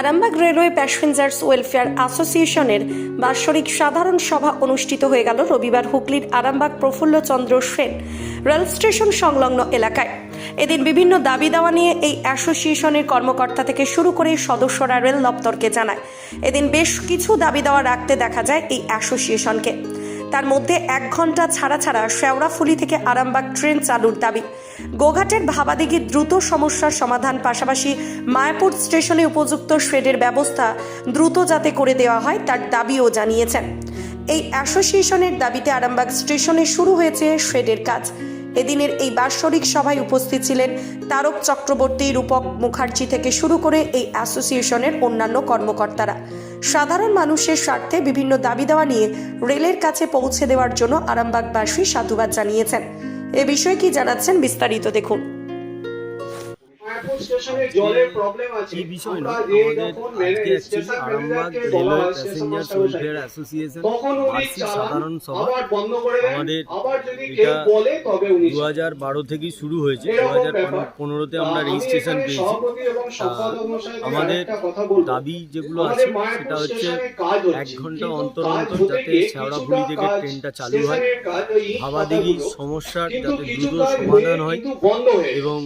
Arambagh railway passengers welfare অ্যাসোসিয়েশনের বাৎসরিক সাধারণ সভা অনুষ্ঠিত হয়ে গেল রবিবার হুগলির আরামবাগ প্রফুল্লচন্দ্র সেন রেল স্টেশন সংলগ্ন এলাকায়। এদিন বিভিন্ন দাবি দাওয়া নিয়ে এই অ্যাসোসিয়েশনের কর্মকর্তা থেকে শুরু করে সদস্যরা রেল দপ্তরকে জানায়। এদিন বেশ কিছু দাবি দাওয়া রাখতে দেখা যায় এই অ্যাসোসিয়েশনকে। তার মধ্যে 1 ঘন্টা ছাড়া ছাড়া শেওড়াফুলি থেকে আরামবাগ ট্রেন চালুর দাবি, গোঘাটের ভাবাদিঘির দ্রুত সমস্যার সমাধান, পাশাপাশি মায়াপুর স্টেশনে উপযুক্ত শেডের ব্যবস্থা দ্রুত যাতে করে দেওয়া হয় তার দাবিও জানিয়েছেন। এই অ্যাসোসিয়েশনের দাবিতে আরামবাগ স্টেশনে শুরু হয়েছে শেডের কাজ। এদিনের এই বাৎসরিক সভায় উপস্থিত ছিলেন তারক চক্রবর্তী, রূপক মুখার্জি থেকে শুরু করে এই অ্যাসোসিয়েশনের অন্যান্য কর্মকর্তারা। সাধারণ মানুষের স্বার্থে বিভিন্ন দাবি দেওয়া নিয়ে রেলের কাছে পৌঁছে দেওয়ার জন্য আরামবাগবাসী সাধুবাদ জানিয়েছেন। এ বিষয়ে কি জানাচ্ছেন বিস্তারিত দেখুন। এই বিষয় না, আমাদের আজকে actually Arambagh railway passengers welfare association বার্ষিক সাধারণ সভা। আমাদের এটা 2012 থেকেই শুরু হয়েছে। 2015-তে আমরা রেজিস্ট্রেশন পেয়েছি। আমাদের দাবি যেগুলো আছে সেটা হচ্ছে 1 ঘন্টা অন্তর অন্তর যাতে শেওড়াফুলি থেকে ট্রেনটা চালু হয়, ভাবাদিঘির সমস্যার যাতে দ্রুত সমাধান হয়, এবং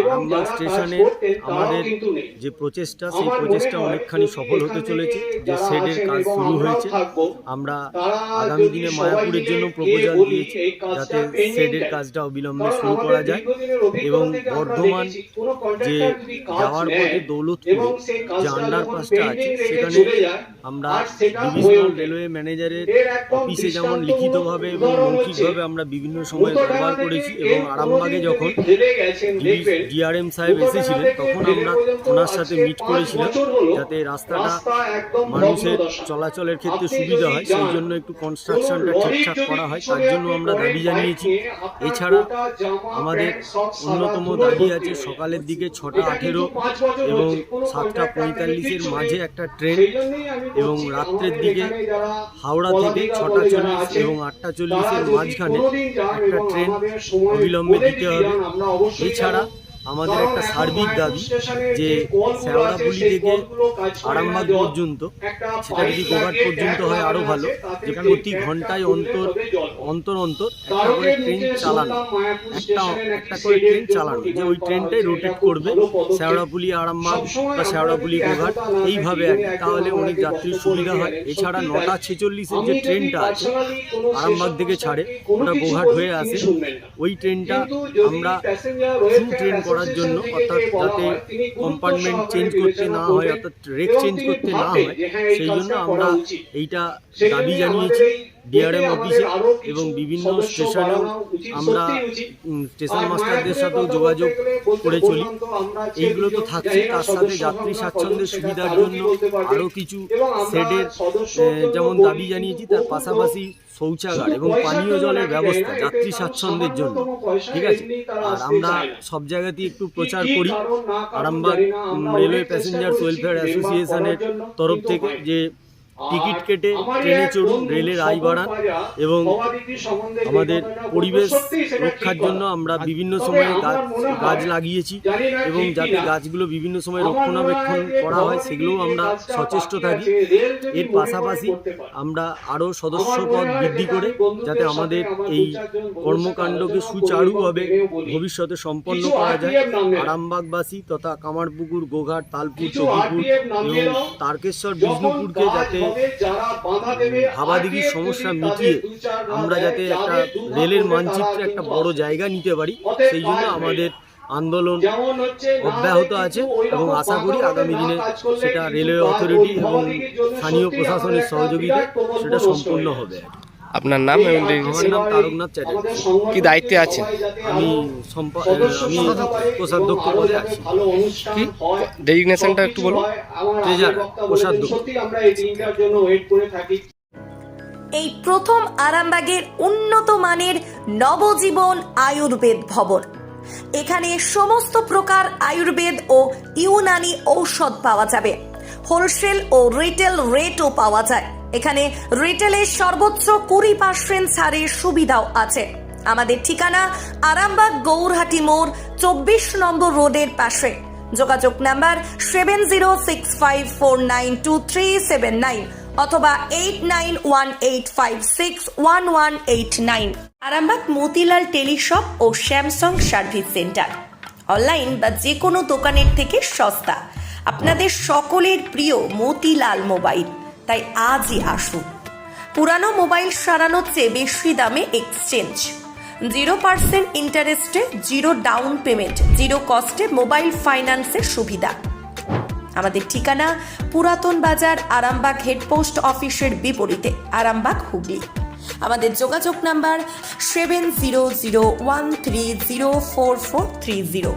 আরামবাগ স্টেশনে আমাদের যে প্রচেষ্টা, সেই প্রচেষ্টা অনেকখানি সফল হতে চলেছে। যে শেডের কাজ শুরু হয়েছে, আমরা আগামী দিনে মায়াপুরের জন্য প্রপোজাল দিয়েছি যাতে শেডের কাজটা অবিলম্বে শুরু করা যায়, এবং বর্ধমান যে যাওয়ার পথে দৌলতপুর যে আন্ডারপাসটা আছে সেখানে আমরা ডিভিশনাল রেলওয়ে ম্যানেজারের অফিসে যেমন লিখিতভাবে এবং মৌখিকভাবে আমরা বিভিন্ন সময় ব্যবহার করেছি, এবং আরামবাগে যখন ডিআরএম সাহেব এসেছিলেন তখন আমরা ওনার সাথে মিট করেছিলাম যাতে রাস্তাটা মানুষের চলাচলের ক্ষেত্রে সুবিধা হয়, সেই জন্য একটু কনস্ট্রাকশনটা ঠিকঠাক করা হয়, তার জন্য আমরা দাবি জানিয়েছি। এছাড়া আমাদের অন্যতম দাবি আছে সকালের দিকে 6:18 এবং 7:45-এর মাঝে একটা ট্রেন, এবং রাত্রের দিকে হাওড়া থেকে 6:40 এবং 8:40-এর মাঝখানে একটা ট্রেন অবিলম্বে দিতে হবে। এছাড়া আমাদের একটা সার্বিক দাবি যে শেওড়াফুলি থেকে আরামবাগ পর্যন্ত, সেটা যদি গোঘাট পর্যন্ত হয় আরও ভালো, যে প্রতি ঘন্টায় অন্তর একটা করে ট্রেন চালানো, একটা করে ট্রেন চালানো, যে ওই ট্রেনটাই রোটেট করবে শেওড়াফুলি আরামবাগ বা শেওড়াফুলি গোঘাট, এইভাবে আর কি, তাহলে অনেক যাত্রীর সুবিধা হয়। এছাড়া 9:46-এর যে ট্রেনটা আছে আরামবাগ থেকে ছাড়ে, ওটা গোঘাট হয়ে আসে, ওই ট্রেনটা আমরা ট্রেন করার জন্য, অর্থাৎ যাতে কম্পার্টমেন্ট চেঞ্জ করতে না হয়, অর্থাৎ রেক চেঞ্জ করতে না হয়, সেই জন্য আমরা এইটা দাবি জানিয়েছি ডিআরএম অফিসে, এবং বিভিন্ন স্টেশনেও আমরা স্টেশন মাস্টারদের সাথেও যোগাযোগ করে চলি। এইগুলো তো থাকছে, তার সাথে যাত্রী স্বাচ্ছন্দ্যের সুবিধার জন্য আরও কিছু শেডের যেমন দাবি জানিয়েছি, তার পাশাপাশি শৌচাগার এবং পানীয় জলের ব্যবস্থা যাত্রী স্বাচ্ছন্দ্যের জন্য, ঠিক আছে। আর আমরা সব জায়গাতেই একটু প্রচার করি আরামবাগ রেলওয়ে প্যাসেঞ্জার্স ওয়েলফেয়ার অ্যাসোসিয়েশনের তরফ থেকে যে টিকিট কেটে ট্রেনে চড়ুন, রেলের আয় বাড়ান, এবং আমাদের পরিবেশ রক্ষার জন্য আমরা বিভিন্ন সময়ে গাছ লাগিয়েছি, এবং যাতে গাছগুলো বিভিন্ন সময় রক্ষণাবেক্ষণ করা হয় সেগুলোও আমরা সচেষ্ট থাকি। এর পাশাপাশি আমরা আরও সদস্যপদ বৃদ্ধি করে যাতে আমাদের এই কর্মকাণ্ডকে সুচারুভাবে ভবিষ্যতে সম্পন্ন করা যায়, আরামবাগবাসী তথা কামারপুকুর, গোঘাট, তালপুর, তবিপুর এবং তারকেশ্বর, বিষ্ণুপুরকে যাতে ভাবাদিঘির সমস্যা মিটিয়ে আমরা যাতে একটা রেলের মানচিত্রে একটা বড় জায়গা নিতে পারি, সেই জন্য আমাদের আন্দোলন অব্যাহত আছে, এবং আশা করি আগামী দিনে সেটা রেলওয়ে অথরিটি এবং স্থানীয় প্রশাসনের সহযোগিতায় সেটা সম্পন্ন হবে। আপনার নাম এবং আমার নাম তারকনাথ চ্যাটার্জি। কি দায়িত্বে আছেন? আমি কোষাধ্যক্ষ পদে আছি। কি ডেজিগনেশনটা একটু বলুন। ট্রেজারার, কোষাধ্যক্ষ। এই প্রথম আরামবাগের উন্নত মানের নবজীবন আয়ুর্বেদ ভবন। এখানে সমস্ত প্রকার আয়ুর্বেদ ও ইউনানি ঔষধ পাওয়া যাবে। হোলসেল ও রিটেল রেটও পাওয়া যায়। এখানে রিটেলের সর্বোচ্চ 20% ছাড়ের সুবিধাও আছে। আমাদের ঠিকানা আরামবাগ গৌরহাটি মোড় 24 নম্বর রোডের পাশে। যোগাযোগ নাম্বার 7065492379 অথবা 8918561189। আরামবাগ মতিলাল টেলিশপ ও স্যামসাং সার্ভিস সেন্টার, অনলাইন বা যে কোনো দোকানের থেকে সস্তা। আপনাদের সকলের প্রিয় মতিলাল মোবাইল, তাই আজই আসুন। পুরানো মোবাইল সারানোর চেয়ে বেশি দামে এক্সচেঞ্জ, 0% ইন্টারেস্টে, 0 ডাউন পেমেন্ট, 0 কস্টে মোবাইল ফাইন্যান্সের সুবিধা। আমাদের ঠিকানা পুরাতন বাজার, আরামবাগ হেডপোস্ট অফিসের বিপরীতে, আরামবাগ হুগলি। আমাদের যোগাযোগ নাম্বার 7001304430।